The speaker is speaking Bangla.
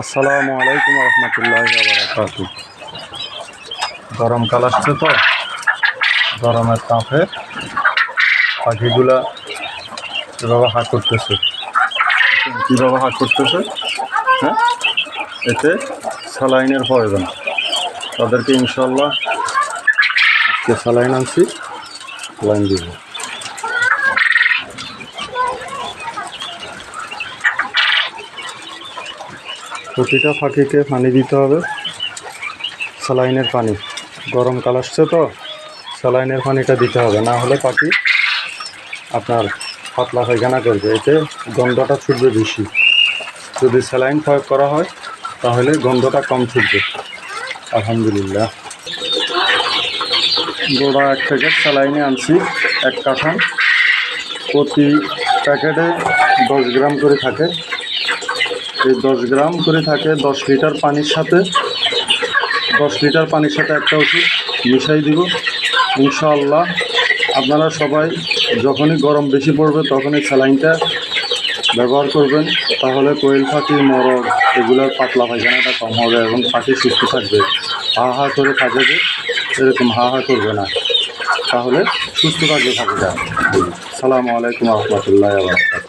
আসসালামু আলাইকুম রহমতুল্লাহি ওয়া বারাকাতুহু। গরমকাল আসছে তো, গরমের তাপে পাখিগুলা কীভাবে হাঁক করতেছে, হ্যাঁ, এতে স্যালাইনের প্রয়োজন। তাদেরকে ইনশাল্লাহ আজকে স্যালাইন আনছি, স্যালাইন দিব। প্রতিটা পাখিকে পানি দিতে হবে স্যালাইনের পানি। গরমকাল আসছে তো, স্যালাইনের পানিটা দিতে হবে, না হলে পাখি আপনার পাতলা পায়খানা করবে, এতে গন্ধটা ছুটবে বেশি। যদি স্যালাইন প্রয়োগ করা হয় তাহলে গন্ধটা কম ছুটবে। আলহামদুলিল্লাহ, গোড়া 1 প্যাকেট স্যালাইনে আনছি, 1 কার্টন। প্রতি প্যাকেটে 10 গ্রাম করে থাকে। এই 10 গ্রাম করে থাকে 10 লিটার পানির সাথে। 10 লিটার পানির সাথে একটা ওষুধ মিশাই দিব। ইনশাআল্লাহ আপনারা সবাই যখনই গরম বেশি পড়বে তখনই স্যালাইনটা ব্যবহার করবেন, তাহলে কোয়েল পাখি, মরগ এগুলোর পাতলা পায়খানাটা কম হবে এবং পাখি সুস্থ থাকবে। হা হা করে থাকে যে, এরকম হা হা করবে না, তাহলে সুস্থ থাকবে পাখিটা। আসসালামু আলাইকুম রহমতুল্লাহি ওয়া বারাকাতুহু।